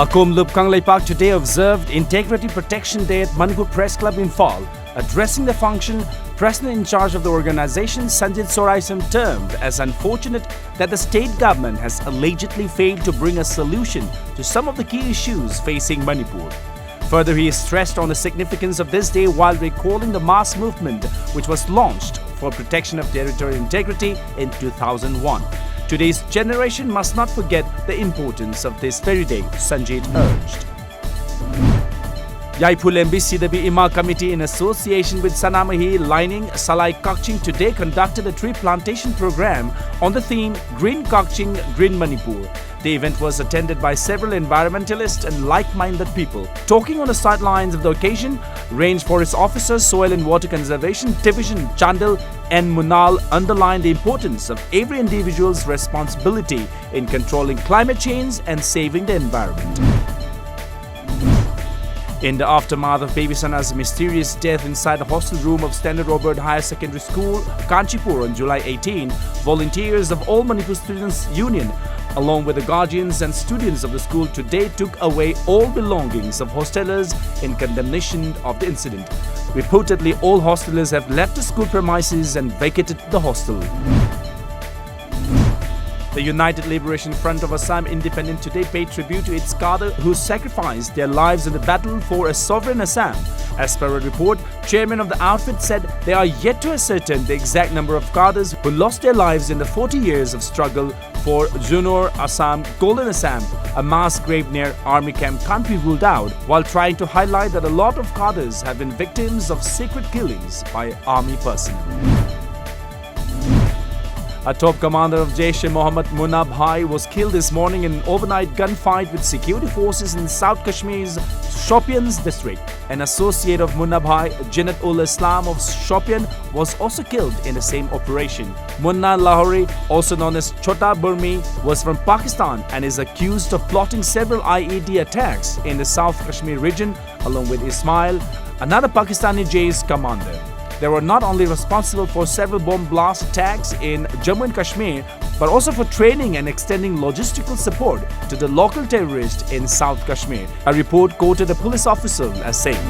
ACOM KANGLEIPAK today observed Integrity Protection Day at Manipur Press Club in Fall. Addressing the function, President in charge of the organization, Sanjit Soraisam, termed as unfortunate that the state government has allegedly failed to bring a solution to some of the key issues facing Manipur. Further, he stressed on the significance of this day while recalling the mass movement which was launched for protection of territorial integrity in 2001. Today's generation must not forget the importance of this very day, Sanjit urged. Yaipul MBCW Ima Committee, in association with Sanamahi Lining Salai KAKCHING, today conducted a tree plantation program on the theme Green KAKCHING, Green Manipur. The event was attended by several environmentalists and like-minded people. Talking on the sidelines of the occasion, Range Forest Officers, Soil and Water Conservation Division Chandil and Munal underlined the importance of every individual's responsibility in controlling climate change and saving the environment. In the aftermath of BABYSANA'S mysterious death inside the hostel room of Standard ROBARTH Higher Secondary School, KANCHIPUR on July 18, volunteers of All Manipur Students Union, along with the guardians and students of the school, today took away all belongings of hostelers in condemnation of the incident. Reportedly, all hostelers have left the school premises and vacated the hostel. The United Liberation Front of Assam Independent today paid tribute to its cadre who sacrificed their lives in the battle for a sovereign Assam. As per a report, chairman of the outfit said they are yet to ascertain the exact number of cadres who lost their lives in the 40 years of struggle for Junor Assam, Golden Assam. A mass grave near army camp can't be ruled out, while trying to highlight that a lot of cadres have been victims of secret killings by army personnel. A top commander of JAISH, Mohammad Munna Bhai, was killed this morning in an overnight gunfight with security forces in South Kashmir's Shopian district. An associate of Munna Bhai, Jannat ul Islam of Shopian, was also killed in the same operation. Munna Lahori, also known as Chota Burmi, was from Pakistan and is accused of plotting several IED attacks in the South Kashmir region, along with Ismail, another Pakistani JAISH commander. They were not only responsible for several bomb blast attacks in Jammu and Kashmir, but also for training and extending logistical support to the local terrorists in South Kashmir. A report quoted a police officer as saying,